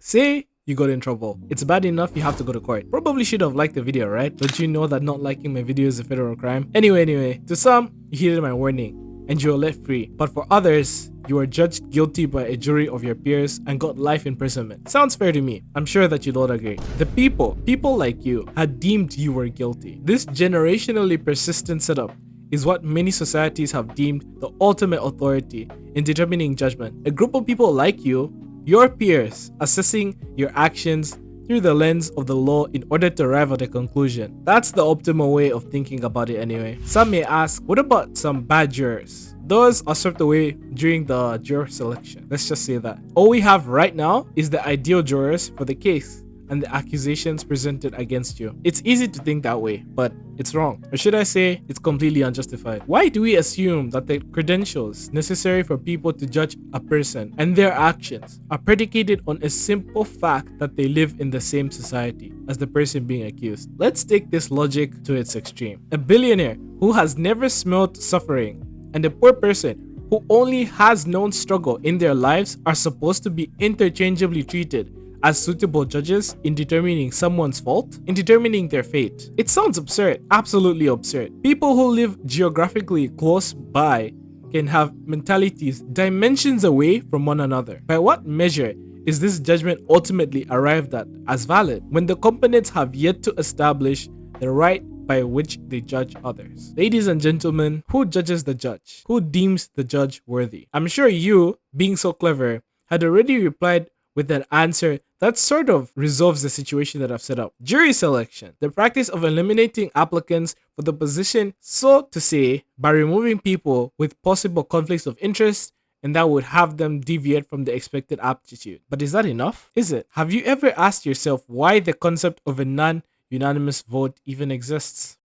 Say you got in trouble. It's bad enough you have to go to court. Probably should have liked the video, right? Don't you know that not liking my video is a federal crime? Anyway, to some, you heeded my warning and you were let free. But for others, you were judged guilty by a jury of your peers and got life imprisonment. Sounds fair to me. I'm sure that you'd all agree. The people like you, had deemed you were guilty. This generationally persistent setup is what many societies have deemed the ultimate authority in determining judgment. A group of people like you, your peers, assessing your actions through the lens of the law in order to arrive at a conclusion. That's the optimal way of thinking about it anyway. Some may ask, what about some bad jurors? Those are swept away during the juror selection. Let's just say that. All we have right now is the ideal jurors for the case and the accusations presented against you. It's easy to think that way, but it's wrong. Or should I say, it's completely unjustified. Why do we assume that the credentials necessary for people to judge a person and their actions are predicated on a simple fact that they live in the same society as the person being accused? Let's take this logic to its extreme. A billionaire who has never smelled suffering and a poor person who only has known struggle in their lives are supposed to be interchangeably treated as suitable judges in determining someone's fault, in determining their fate. It sounds absurd, absolutely absurd. People who live geographically close by can have mentalities dimensions away from one another. By what measure is this judgment ultimately arrived at as valid when the components have yet to establish the right by which they judge others? Ladies and gentlemen, who judges the judge? Who deems the judge worthy? I'm sure you, being so clever, had already replied with an answer that sort of resolves the situation that I've set up. Jury selection, the practice of eliminating applicants for the position, so to say, by removing people with possible conflicts of interest and that would have them deviate from the expected aptitude. But is that enough? Is it? Have you ever asked yourself why the concept of a non-unanimous vote even exists?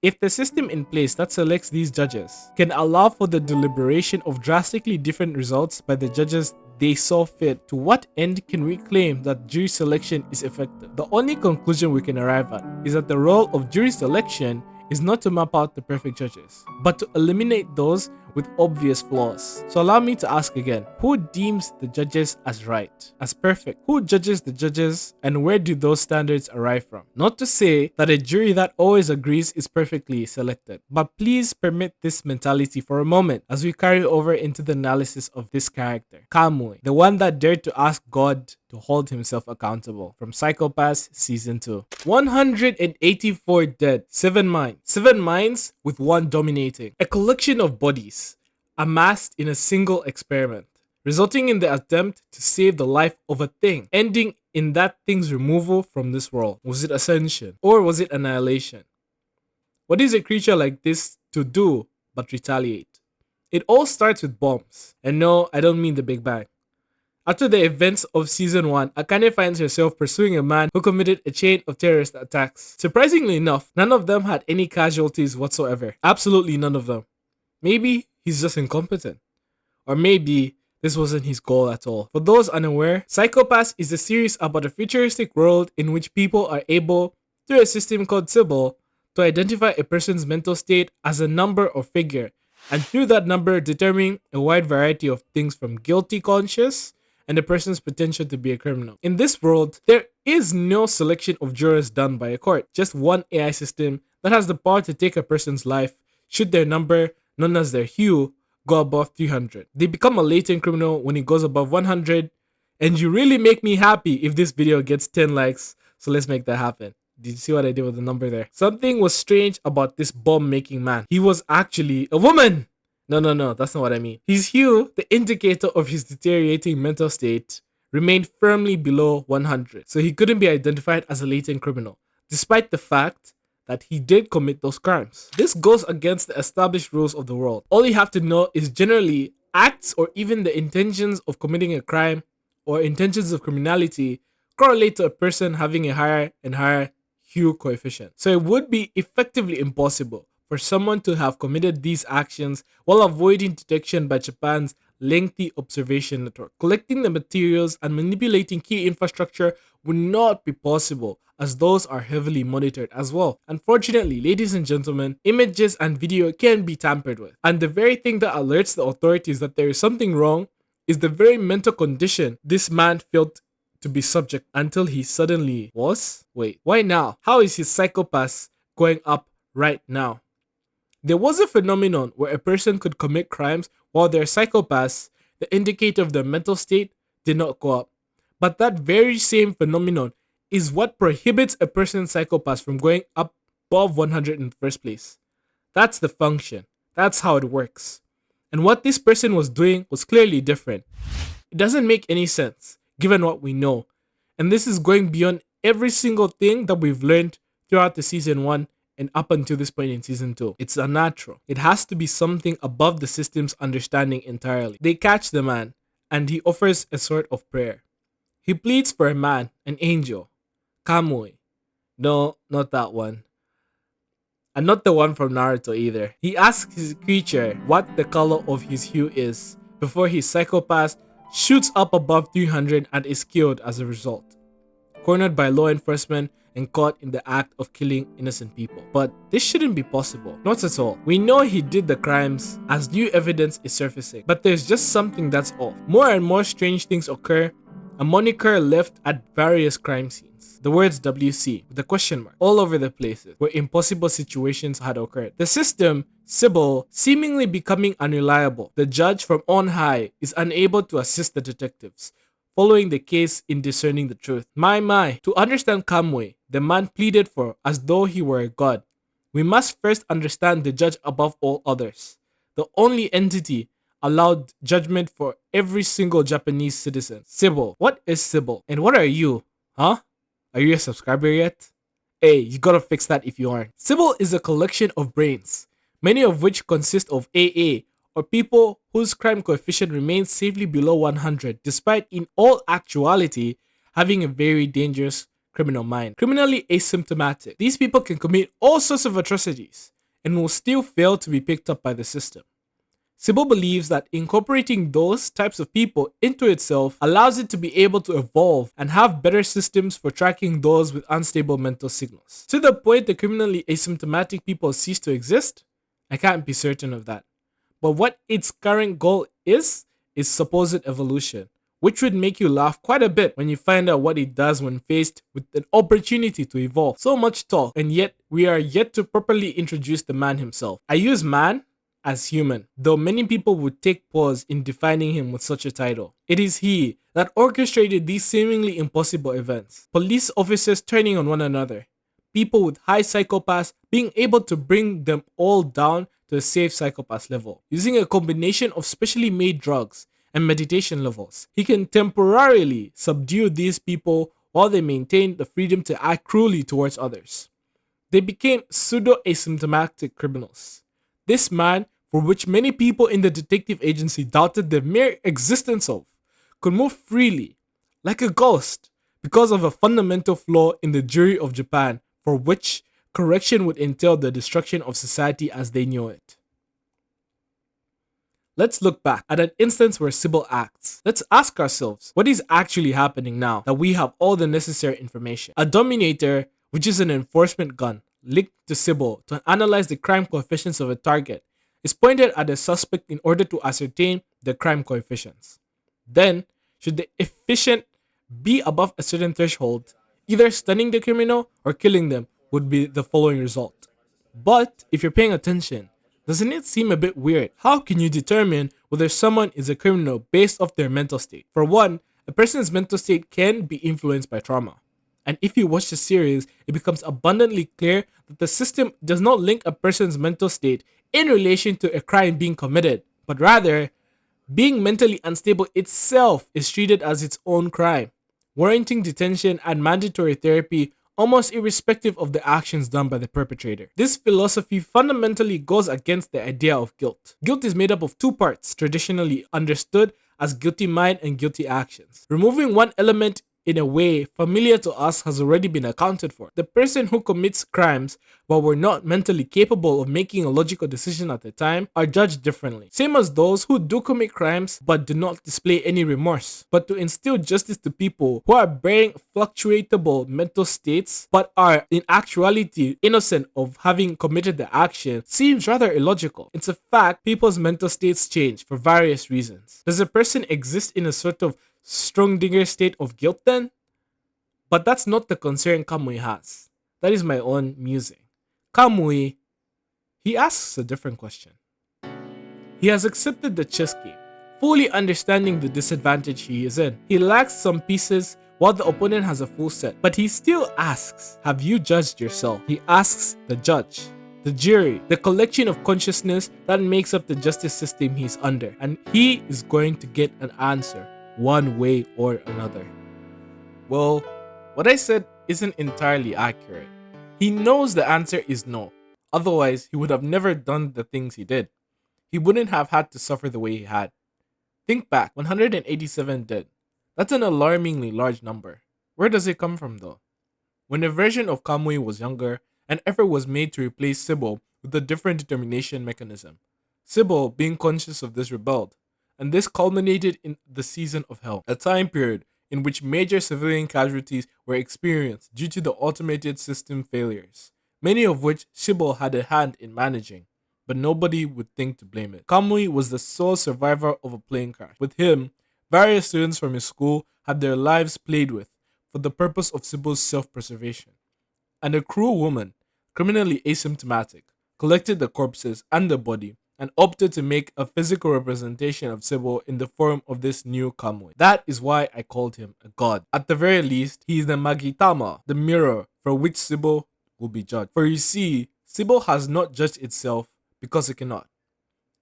If the system in place that selects these judges can allow for the deliberation of drastically different results by the judges they saw fit, to what end can we claim that jury selection is effective? The only conclusion we can arrive at is that the role of jury selection is not to map out the perfect judges, but to eliminate those with obvious flaws. So allow me to ask again, who deems the judges as right, as perfect? Who judges the judges, and where do those standards arrive from? Not to say that a jury that always agrees is perfectly selected, but please permit this mentality for a moment as we carry over into the analysis of this character, Kamui, the one that dared to ask God to hold himself accountable, from Psycho-Pass Season 2. 184 dead, 7 minds with one dominating. A collection of bodies amassed in a single experiment, resulting in the attempt to save the life of a thing, ending in that thing's removal from this world. Was it ascension or was it annihilation? What is a creature like this to do but retaliate? It all starts with bombs. And no, I don't mean the Big Bang. After the events of Season 1, Akane finds herself pursuing a man who committed a chain of terrorist attacks. Surprisingly enough, none of them had any casualties whatsoever. Absolutely none of them. Maybe he's just incompetent. Or maybe this wasn't his goal at all. For those unaware, Psycho-Pass is a series about a futuristic world in which people are able, through a system called Sybil, to identify a person's mental state as a number or figure, and through that number determine a wide variety of things from guilty conscious and a person's potential to be a criminal. In this world, there is no selection of jurors done by a court, just one AI system that has the power to take a person's life should their number, known as their hue, go above 300. They become a latent criminal when it goes above 100, and you really make me happy if this video gets 10 likes, so let's make that happen. Did you see what I did with the number there? Something was strange about this bomb-making man. He was actually a woman! No, that's not what I mean. His hue, the indicator of his deteriorating mental state, remained firmly below 100, so he couldn't be identified as a latent criminal, despite the fact that he did commit those crimes. This goes against the established rules of the world. All you have to know is generally acts or even the intentions of committing a crime or intentions of criminality correlate to a person having a higher and higher hue coefficient. So it would be effectively impossible for someone to have committed these actions while avoiding detection by Japan's lengthy observation network. Collecting the materials and manipulating key infrastructure would not be possible, as those are heavily monitored as well. Unfortunately, ladies and gentlemen, images and video can be tampered with, and the very thing that alerts the authorities that there is something wrong is the very mental condition this man felt to be subject until he suddenly was. Wait, why now? How is his psychopath going up right now? There was a phenomenon where a person could commit crimes while they're psychopaths, the indicator of their mental state did not go up. But that very same phenomenon is what prohibits a person's psychopath from going up above 100 in the first place. That's the function. That's how it works. And what this person was doing was clearly different. It doesn't make any sense, given what we know. And this is going beyond every single thing that we've learned throughout the season 1 and up until this point in season 2. It's unnatural. It has to be something above the system's understanding entirely. They catch the man, and he offers a sort of prayer. He pleads for a man, an angel. Kamui. No, not that one. And not the one from Naruto either. He asks his creature what the color of his hue is before his psychopath shoots up above 300 and is killed as a result. Cornered by law enforcement and caught in the act of killing innocent people. But this shouldn't be possible. Not at all. We know he did the crimes as new evidence is surfacing, but there's just something that's off. More and more strange things occur. A moniker left at various crime scenes. The words WC with a question mark all over the places where impossible situations had occurred. The system, Sybil, seemingly becoming unreliable. The judge from on high is unable to assist the detectives following the case in discerning the truth. My, to understand Kamui, the man pleaded for as though he were a god. We must first understand the judge above all others. The only entity allowed judgment for every single Japanese citizen. Sybil. What is Sybil? And what are you? Huh? Are you a subscriber yet? Hey, you gotta fix that if you aren't. Sybil is a collection of brains, many of which consist of AA, or people whose crime coefficient remains safely below 100, despite in all actuality having a very dangerous criminal mind. Criminally asymptomatic. These people can commit all sorts of atrocities and will still fail to be picked up by the system. Sybil believes that incorporating those types of people into itself allows it to be able to evolve and have better systems for tracking those with unstable mental signals. To the point the criminally asymptomatic people cease to exist? I can't be certain of that. But what its current goal is supposed evolution, which would make you laugh quite a bit when you find out what it does when faced with an opportunity to evolve. So much talk, and yet we are yet to properly introduce the man himself. I use man as human, though many people would take pause in defining him with such a title. It is he that orchestrated these seemingly impossible events. Police officers turning on one another, people with high psychopaths being able to bring them all down to a safe psychopath level. Using a combination of specially made drugs and meditation levels, he can temporarily subdue these people while they maintain the freedom to act cruelly towards others. They became pseudo-asymptomatic criminals. This man, for which many people in the detective agency doubted the mere existence of, could move freely, like a ghost, because of a fundamental flaw in the jury of Japan, for which correction would entail the destruction of society as they knew it. Let's look back at an instance where Sybil acts. Let's ask ourselves, what is actually happening now that we have all the necessary information? A dominator, which is an enforcement gun, linked to Sybil to analyze the crime coefficients of a target, is pointed at a suspect in order to ascertain the crime coefficients. Then, should the efficient be above a certain threshold, either stunning the criminal or killing them would be the following result. But if you're paying attention, doesn't it seem a bit weird? How can you determine whether someone is a criminal based off their mental state? For one, a person's mental state can be influenced by trauma. And if you watch the series, it becomes abundantly clear that the system does not link a person's mental state in relation to a crime being committed, but rather, being mentally unstable itself is treated as its own crime, warranting detention and mandatory therapy almost irrespective of the actions done by the perpetrator. This philosophy fundamentally goes against the idea of guilt. Guilt is made up of two parts, traditionally understood as guilty mind and guilty actions. Removing one element in a way familiar to us has already been accounted for. The person who commits crimes but were not mentally capable of making a logical decision at the time are judged differently. Same as those who do commit crimes but do not display any remorse. But to instill justice to people who are bearing fluctuatable mental states but are in actuality innocent of having committed the action seems rather illogical. It's a fact people's mental states change for various reasons. Does a person exist in a sort of Strongdinger state of guilt then? But that's not the concern Kamui has. That is my own musing. Kamui, he asks a different question. He has accepted the chess game, fully understanding the disadvantage he is in. He lacks some pieces while the opponent has a full set, but he still asks, have you judged yourself? He asks the judge, the jury, the collection of consciousness that makes up the justice system he's under, and he is going to get an answer one way or another. Well, what I said isn't entirely accurate. He knows the answer is no. Otherwise, he would have never done the things he did. He wouldn't have had to suffer the way he had. Think back, 187 dead. That's an alarmingly large number. Where does it come from though? When a version of Kamui was younger, an effort was made to replace Sybil with a different determination mechanism. Sybil, being conscious of this, rebelled, and this culminated in the Season of Hell, a time period in which major civilian casualties were experienced due to the automated system failures, many of which Sybil had a hand in managing, but nobody would think to blame it. Kamui was the sole survivor of a plane crash. With him, various students from his school had their lives played with for the purpose of Sybil's self-preservation. And a cruel woman, criminally asymptomatic, collected the corpses and the body and opted to make a physical representation of Sybil in the form of this new Kamui. That is why I called him a god. At the very least, he is the Magitama, the mirror for which Sybil will be judged. For you see, Sybil has not judged itself because it cannot.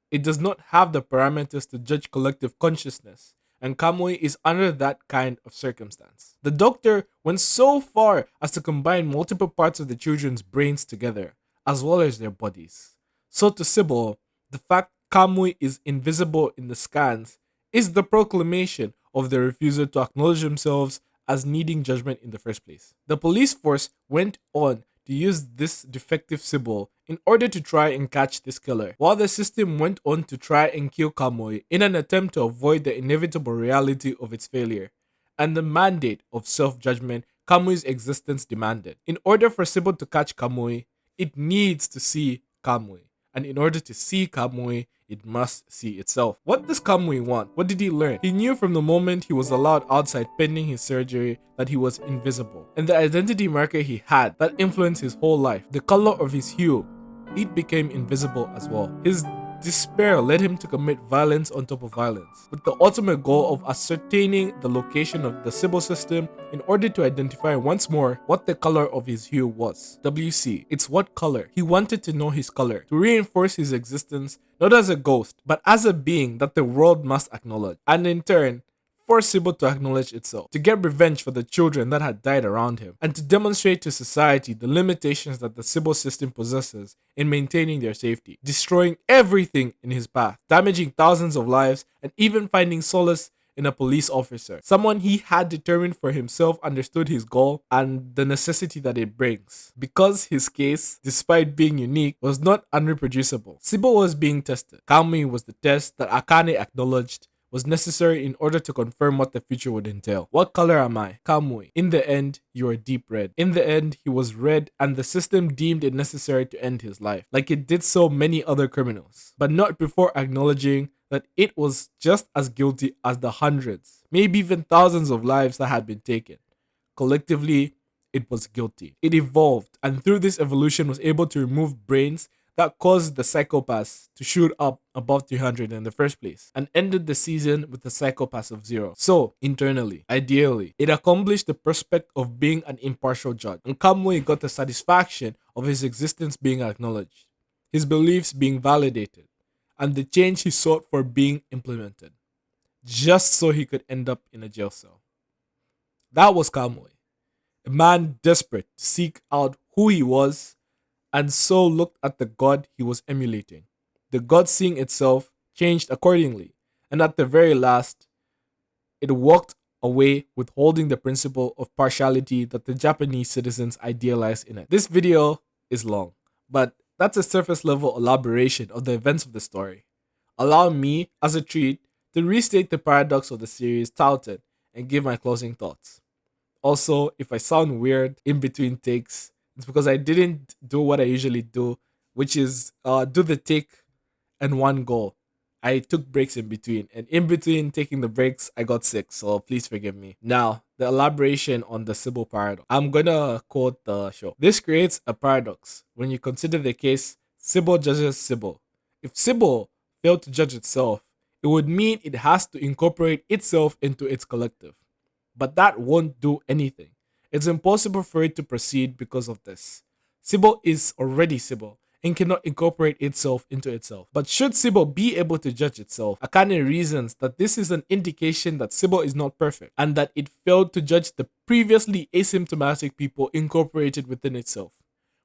It does not have the parameters to judge collective consciousness, and Kamui is under that kind of circumstance. The doctor went so far as to combine multiple parts of the children's brains together, as well as their bodies. So to Sybil, the fact Kamui is invisible in the scans is the proclamation of their refusal to acknowledge themselves as needing judgment in the first place. The police force went on to use this defective Sybil in order to try and catch this killer, while the system went on to try and kill Kamui in an attempt to avoid the inevitable reality of its failure and the mandate of self-judgment Kamui's existence demanded. In order for Sybil to catch Kamui, it needs to see Kamui. And in order to see Kamui, it must see itself. What does Kamui want? What did he learn? He knew from the moment he was allowed outside pending his surgery that he was invisible. And the identity marker he had that influenced his whole life, the color of his hue, it became invisible as well. His despair led him to commit violence on top of violence, with the ultimate goal of ascertaining the location of the Sybil system in order to identify once more what the color of his hue was. WC, it's what color? He wanted to know his color, to reinforce his existence not as a ghost, but as a being that the world must acknowledge, and in turn, force Sybil to acknowledge itself, to get revenge for the children that had died around him, and to demonstrate to society the limitations that the Sybil system possesses in maintaining their safety, destroying everything in his path, damaging thousands of lives, and even finding solace in a police officer, someone he had determined for himself understood his goal and the necessity that it brings. Because his case, despite being unique, was not unreproducible. Sybil was being tested. Kamui was the test that Akane acknowledged was necessary in order to confirm what the future would entail. What color am I? Kamui. In the end, you are deep red. In the end, he was red, and the system deemed it necessary to end his life, like it did so many other criminals, but not before acknowledging that it was just as guilty as the hundreds, maybe even thousands of lives that had been taken. Collectively, it was guilty. It evolved, and through this evolution was able to remove brains that caused the psychopaths to shoot up above 300 in the first place, and ended the season with a psychopath of 0. So, internally, ideally, it accomplished the prospect of being an impartial judge, and Kamui got the satisfaction of his existence being acknowledged, his beliefs being validated, and the change he sought for being implemented, just so he could end up in a jail cell. That was Kamui, a man desperate to seek out who he was, and so looked at the god he was emulating. The god seeing itself changed accordingly, and at the very last, it walked away withholding the principle of partiality that the Japanese citizens idealize in it. This video is long, but that's a surface level elaboration of the events of the story. Allow me, as a treat, to restate the paradox of the series touted and give my closing thoughts. Also, if I sound weird in between takes, it's because I didn't do what I usually do, which is do the take and one go. I took breaks in between, and in between taking the breaks, I got sick, so please forgive me. Now, the elaboration on the Sybil paradox. I'm gonna quote the show. This creates a paradox when you consider the case Sybil judges Sybil. If Sybil failed to judge itself, it would mean it has to incorporate itself into its collective. But that won't do anything. It's impossible for it to proceed because of this. Sybil is already Sybil and cannot incorporate itself into itself. But should Sybil be able to judge itself, Akane reasons that this is an indication that Sybil is not perfect and that it failed to judge the previously asymptomatic people incorporated within itself,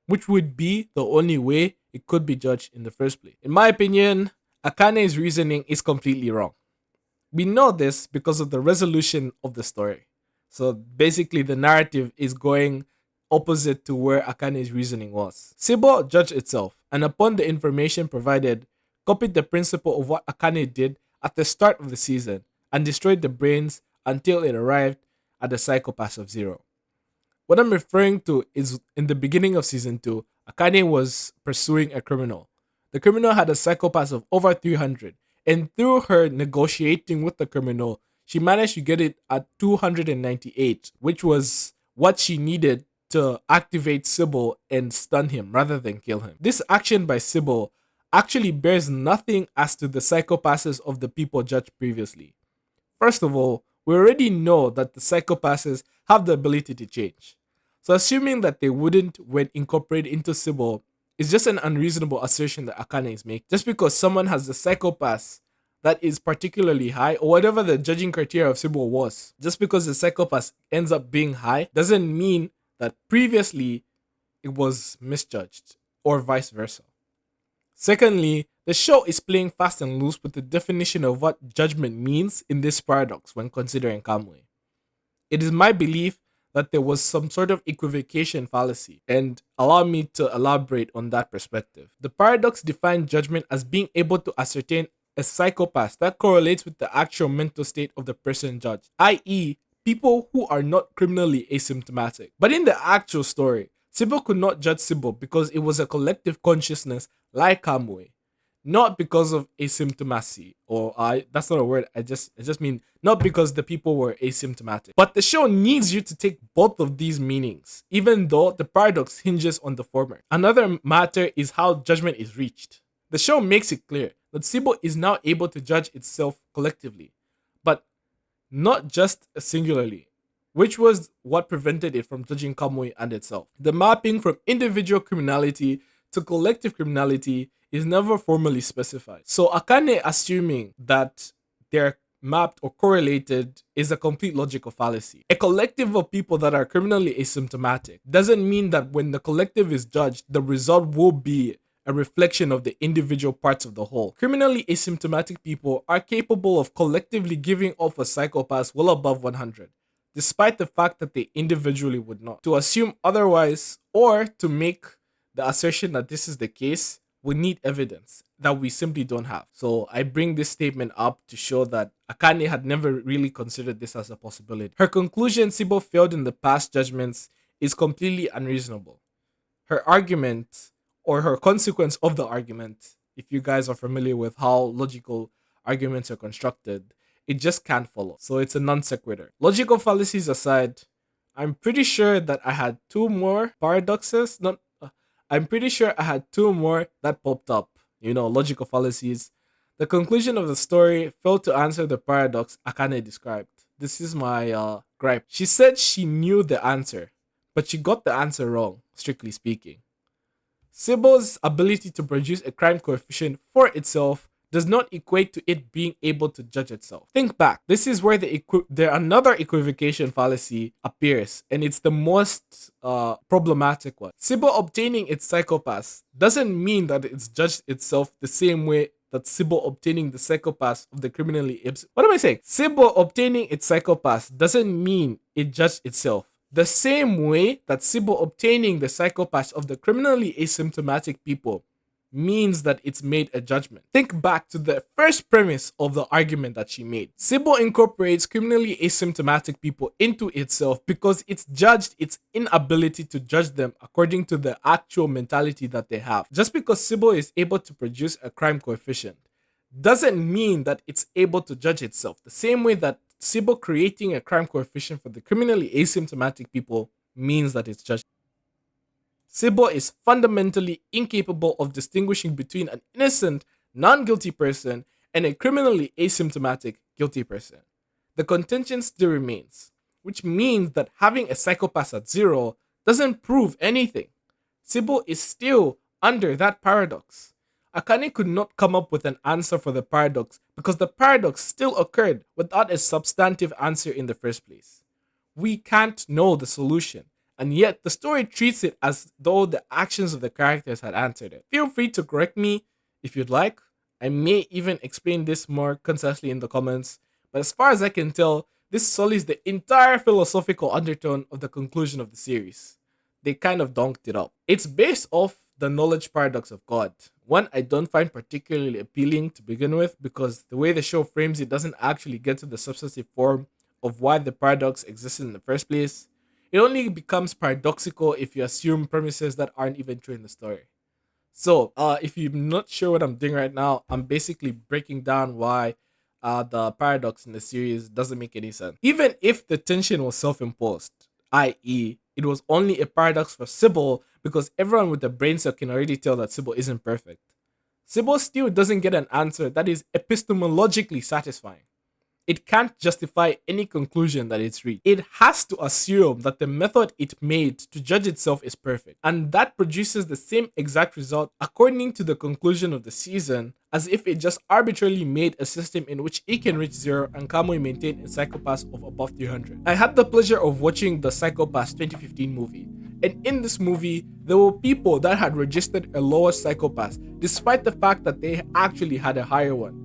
which would be the only way it could be judged in the first place. In my opinion, Akane's reasoning is completely wrong. We know this because of the resolution of the story. So basically, the narrative is going opposite to where Akane's reasoning was. Sybil judged itself, and upon the information provided, copied the principle of what Akane did at the start of the season and destroyed the brains until it arrived at the psychopath of zero. What I'm referring to is in the beginning of season 2, Akane was pursuing a criminal. The criminal had a psychopath of over 300, and through her negotiating with the criminal, she managed to get it at 298, which was what she needed to activate Sybil and stun him rather than kill him. This action by Sybil actually bears nothing as to the psychopaths of the people judged previously. First of all, we already know that the psychopaths have the ability to change. So assuming that they wouldn't when incorporated into Sybil is just an unreasonable assertion that Akane is making. Just because someone has the psychopath that is particularly high, or whatever the judging criteria of Sybil was, just because the psychopath ends up being high, doesn't mean that previously it was misjudged, or vice versa. Secondly, the show is playing fast and loose with the definition of what judgment means in this paradox when considering Kamui. It is my belief that there was some sort of equivocation fallacy, and allow me to elaborate on that perspective. The paradox defined judgment as being able to ascertain a psychopath that correlates with the actual mental state of the person judged, i.e., people who are not criminally asymptomatic. But in the actual story, Sybil could not judge Sybil because it was a collective consciousness like Kamui, not because of asymptomacy, or that's not a word. I just mean not because the people were asymptomatic. But the show needs you to take both of these meanings, even though the paradox hinges on the former. Another matter is how judgment is reached. The show makes it clear that Sybil is now able to judge itself collectively, but not just singularly, which was what prevented it from judging Kamui and itself. The mapping from individual criminality to collective criminality is never formally specified. So Akane assuming that they're mapped or correlated is a complete logical fallacy. A collective of people that are criminally asymptomatic doesn't mean that when the collective is judged, the result will be a reflection of the individual parts of the whole. Criminally asymptomatic people are capable of collectively giving off a psychopath well above 100, despite the fact that they individually would not. To assume otherwise, or to make the assertion that this is the case, we need evidence that we simply don't have. So I bring this statement up to show that Akane had never really considered this as a possibility. Her conclusion Sybil failed in the past judgments is completely unreasonable. Her argument, or her consequence of the argument, if you guys are familiar with how logical arguments are constructed, it just can't follow. So it's a non sequitur. Logical fallacies aside, I'm pretty sure that I had two more paradoxes. I'm pretty sure I had two more that popped up. Logical fallacies. The conclusion of the story failed to answer the paradox Akane described. This is my gripe. She said she knew the answer, but she got the answer wrong, strictly speaking. Sybil's ability to produce a crime coefficient for itself does not equate to it being able to judge itself. Think back. This is where another equivocation fallacy appears, and it's the most problematic one. Sybil obtaining its psychopaths doesn't mean that it's judged itself the same way that Sybil obtaining the psychopath of the criminally what am I saying? Sybil obtaining its psychopath doesn't mean it judged itself. The same way that Sybil obtaining the psychopaths of the criminally asymptomatic people means that it's made a judgment. Think back to the first premise of the argument that she made. Sybil incorporates criminally asymptomatic people into itself because it's judged its inability to judge them according to the actual mentality that they have. Just because Sybil is able to produce a crime coefficient doesn't mean that it's able to judge itself. The same way that Sybil creating a crime coefficient for the criminally asymptomatic people means that it's judged. Sybil is fundamentally incapable of distinguishing between an innocent, non-guilty person and a criminally asymptomatic guilty person. The contention still remains, which means that having a psychopath at 0 doesn't prove anything. Sybil is still under that paradox. Akane could not come up with an answer for the paradox because the paradox still occurred without a substantive answer in the first place. We can't know the solution, and yet the story treats it as though the actions of the characters had answered it. Feel free to correct me if you'd like. I may even explain this more concisely in the comments, but as far as I can tell, this sullies the entire philosophical undertone of the conclusion of the series. They kind of donked it up. It's based off the knowledge paradox of God, one I don't find particularly appealing to begin with because the way the show frames it doesn't actually get to the substantive form of why the paradox existed in the first place. It only becomes paradoxical if you assume premises that aren't even true in the story. So, if you're not sure what I'm doing right now, I'm basically breaking down why the paradox in the series doesn't make any sense. Even if the tension was self-imposed, i.e., it was only a paradox for Sybil because everyone with a brain cell can already tell that Sybil isn't perfect, Sybil still doesn't get an answer that is epistemologically satisfying. It can't justify any conclusion that it's reached. It has to assume that the method it made to judge itself is perfect, and that produces the same exact result according to the conclusion of the season as if it just arbitrarily made a system in which it can reach 0 and Kamui maintain a psychopath of above 300. I had the pleasure of watching the Psychopass 2015 movie, and in this movie, there were people that had registered a lower psychopath despite the fact that they actually had a higher one.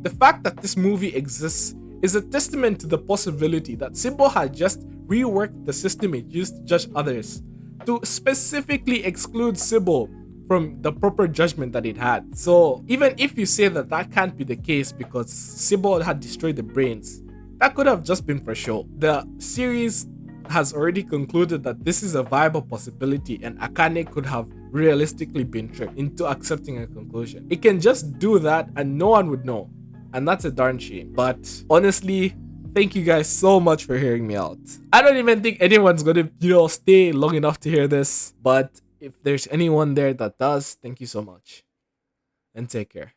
The fact that this movie exists is a testament to the possibility that Sybil had just reworked the system it used to judge others to specifically exclude Sybil from the proper judgment that it had. So even if you say that that can't be the case because Sybil had destroyed the brains, that could have just been for show. The series has already concluded that this is a viable possibility and Akane could have realistically been tricked into accepting a conclusion. It can just do that and no one would know. And that's a darn shame. But honestly, thank you guys so much for hearing me out. I don't even think anyone's gonna, stay long enough to hear this. But if there's anyone there that does, thank you so much. And take care.